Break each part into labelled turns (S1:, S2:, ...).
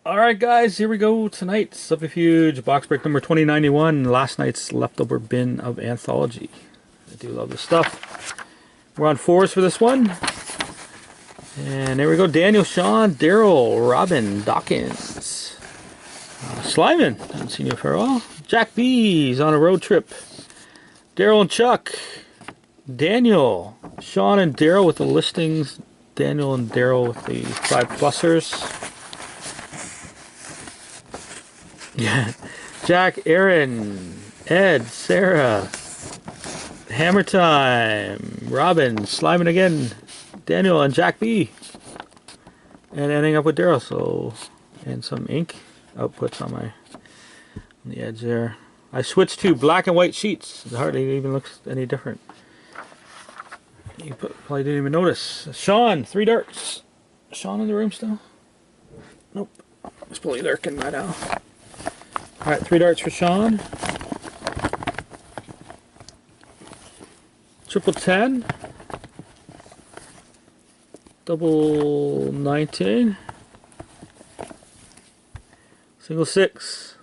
S1: Alright guys, here we go tonight. Subterfuge, box break number 2091. Last night's leftover bin of Anthology. I do love this stuff. We're on fours for this one. And there we go. Daniel, Sean, Daryl, Robin, Dawkins. Slyman, haven't seen you for a while. Jack B's on a road trip. Daryl and Chuck. Daniel, Sean and Daryl with the listings. Daniel and Daryl with the 5+ers. Yeah, Jack, Aaron, Ed, Sarah, Hammer Time, Robin, Slyman again, Daniel, and Jack B. And ending up with Daryl, so, and some ink outputs on the edge there. I switched to black and white sheets. It hardly even looks any different. You probably didn't even notice. Sean, 3 darts. Sean in the room still? Nope. He's probably lurking by now. Alright, 3 darts for Sean. Triple 10. Double 19. Single 6.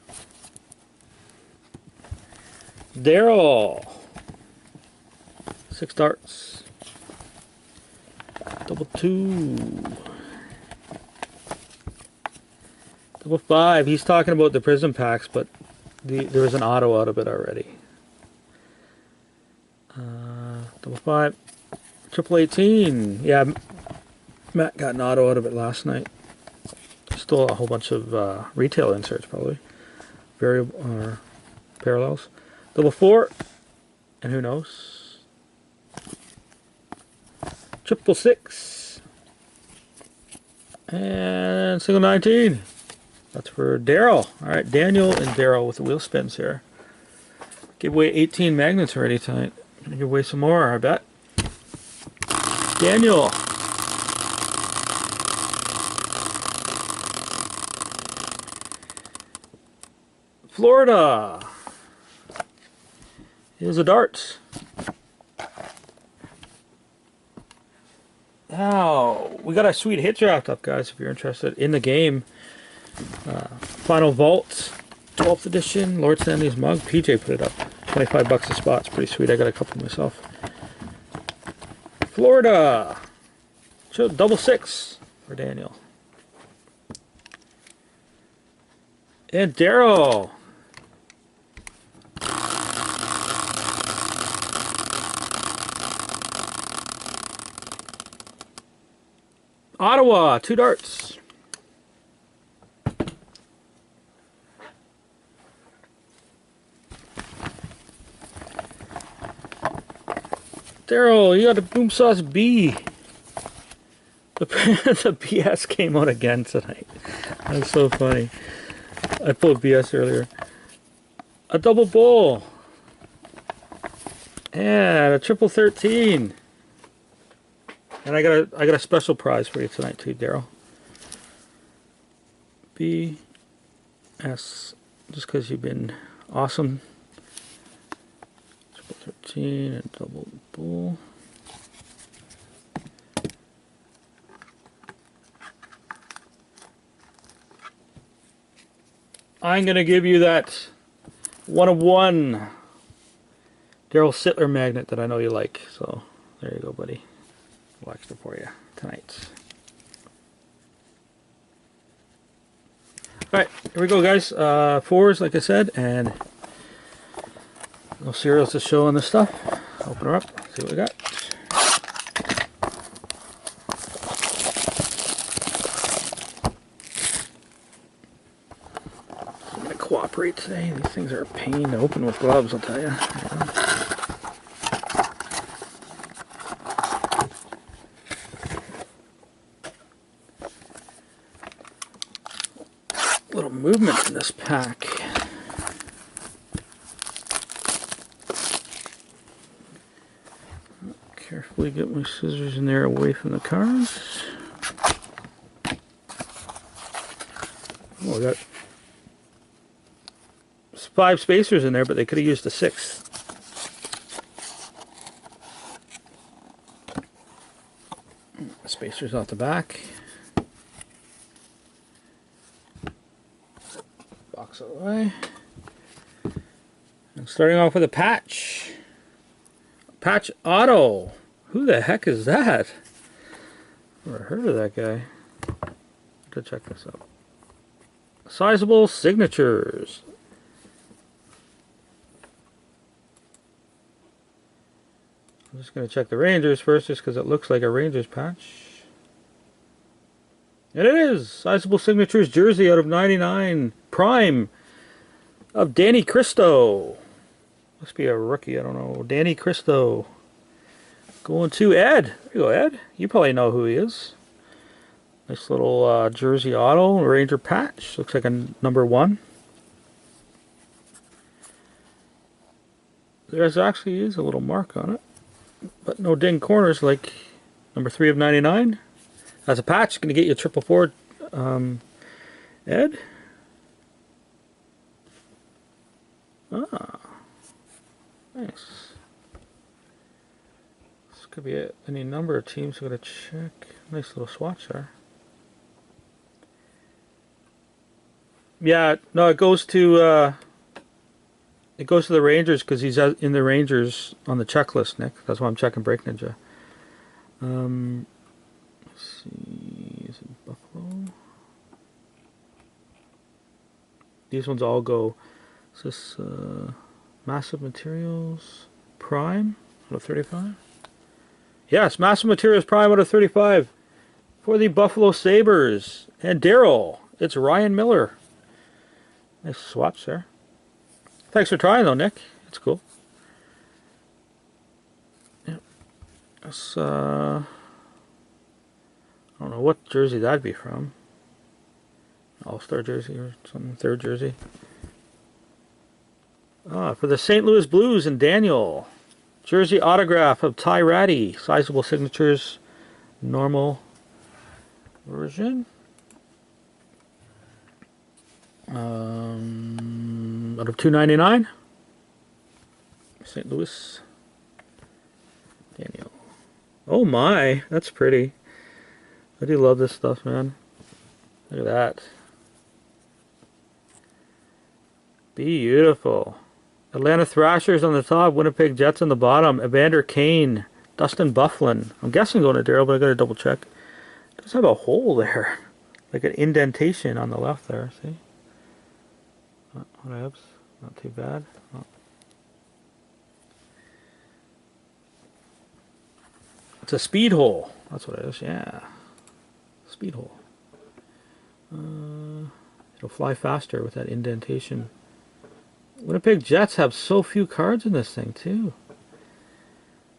S1: Daryl. 6 darts. Double 2. Double 5. He's talking about the prism packs, but there was an auto out of it already. Double 5. Triple 18. Yeah, Matt got an auto out of it last night. Still a whole bunch of retail inserts, probably. Variable or parallels. Double 4. And who knows? Triple 6. And single 19. That's for Daryl. Alright, Daniel and Daryl with the wheel spins here. Give away 18 magnets already tonight. Gonna give away some more, I bet. Daniel. Florida. Here's a dart. Now, we got a sweet hit draft up, guys, if you're interested in the game. Final Vault, 12th edition, Lord Stanley's mug. PJ put it up. 25 bucks a spot. It's pretty sweet. I got a couple myself. Florida. Double 6 for Daniel. And Daryl. Ottawa, 2 darts. Daryl, you got a Boom Sauce B. The BS came out again tonight. That's so funny. I pulled BS earlier. A double bull. And a triple 13. And I got a special prize for you tonight too, Daryl. BS. Just because you've been awesome. 13 and double bull. I'm gonna give you that 1 of 1 Daryl Sittler magnet that I know you like. So there you go, buddy. A little extra for you tonight. Alright, here we go, guys. 4s, like I said, and no cereals to show on this stuff. Open her up, see what we got. I'm going to cooperate today. These things are a pain to open with gloves, I'll tell you. Little movement in this pack. Carefully get my scissors in there away from the cards. Oh, I got 5 spacers in there, but they could have used a 6th. Spacers off the back. box out of the way. And starting off with a patch. Patch Auto. Who the heck is that? Never heard of that guy. To check this out. Sizable signatures. I'm just going to check the Rangers first, just because it looks like a Rangers patch. And it is! Sizable signatures jersey out of 99. Prime of Danny Cristo. Must be a rookie, I don't know. Danny Cristo. Going to Ed. There you go, Ed. You probably know who he is. Nice little jersey auto, Ranger patch. Looks like a number 1. There actually is a little mark on it, but no ding corners like number 3 of 99. As a patch, going to get you a 444, Ed. Ah, nice. This could be any number of teams. We're going to check. Nice little swatch there. Yeah, no, it goes to the Rangers because he's in the Rangers on the checklist, Nick. That's why I'm checking Break Ninja. Let's see, is it Buffalo? These ones all go. Is this Massive Materials Prime out of 35? Yes, Massive Materials Prime out of 35 for the Buffalo Sabres. And Daryl, it's Ryan Miller. Nice swatch there. Thanks for trying though, Nick. It's cool. Yeah. That's, I don't know what jersey that'd be from. All-Star jersey or something, 3rd jersey. For the St. Louis Blues and Daniel. Jersey autograph of Ty Ratty. Sizable signatures. Normal version. Out of $2.99. St. Louis. Daniel. Oh my, that's pretty. I do love this stuff, man. Look at that. Beautiful. Atlanta Thrashers on the top, Winnipeg Jets on the bottom. Evander Kane, Dustin Byfuglien. I'm guessing going to Daryl, but I gotta double check. It does have a hole there, like an indentation on the left there. See? Whatevs. Not too bad. Oh. It's a speed hole. That's what it is. Yeah, speed hole. It'll fly faster with that indentation. Winnipeg Jets have so few cards in this thing too.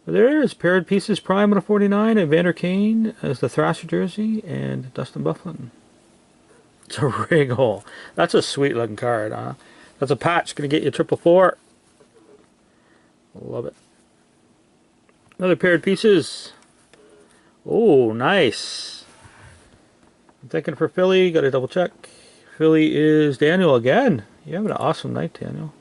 S1: But there it is. Paired pieces prime out of 49. Evander Kane as the Thrasher jersey and Dustin Byfuglien. It's a rig hole. That's a sweet looking card, huh? That's a patch. Gonna get you 444. Love it. Another paired pieces. Oh, nice. I'm thinking for Philly. Got to double check. Philly is Daniel again. You having an awesome night, Daniel.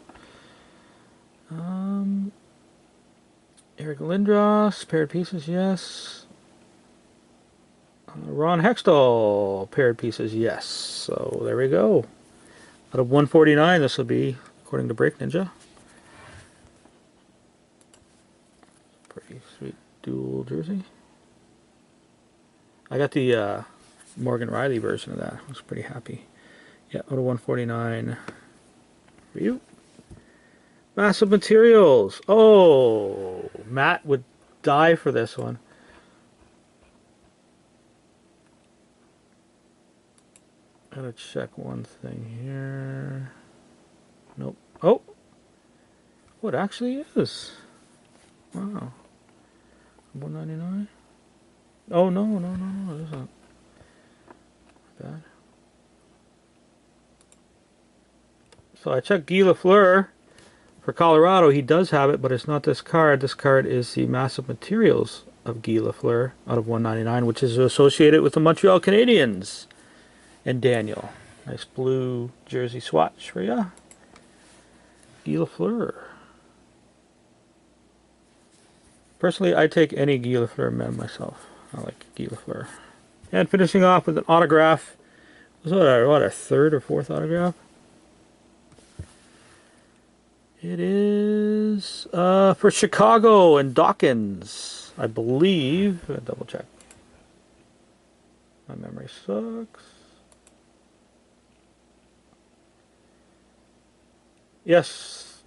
S1: Eric Lindros, paired pieces, yes. Ron Hextall, paired pieces, yes. So there we go. Out of 149, this will be, according to Break Ninja. Pretty sweet dual jersey. I got the Morgan Riley version of that. I was pretty happy. Yeah, out of 149 for you. Massive Materials. Oh, Matt would die for this one. Gotta check one thing here. Nope. Oh, what actually is? Wow. 199. Oh no, it isn't bad. So I checked Guy Lafleur for Colorado. He does have it, but it's not this card. This card is the Massive Materials of Guy Lafleur out of 199, which is associated with the Montreal Canadiens. And Daniel, nice blue jersey swatch for ya. Guy Lafleur. Personally, I take any Guy Lafleur mem myself. I like Guy Lafleur. And finishing off with an autograph. Was what, our 3rd or 4th autograph? It is for Chicago and Dawkins, I believe. Double check. My memory sucks. Yes.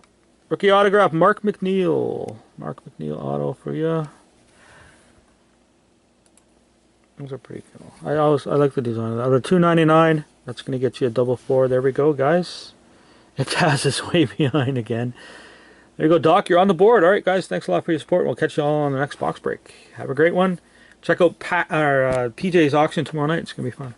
S1: Rookie autograph, Mark McNeil. Mark McNeil auto for you. Those are pretty cool. I like the design of that. The $2.99. That's going to get you a double 4. There we go, guys. And Taz is way behind again. There you go, Doc. You're on the board. All right, guys. Thanks a lot for your support. We'll catch you all on the next box break. Have a great one. Check out PJ's auction tomorrow night. It's going to be fun.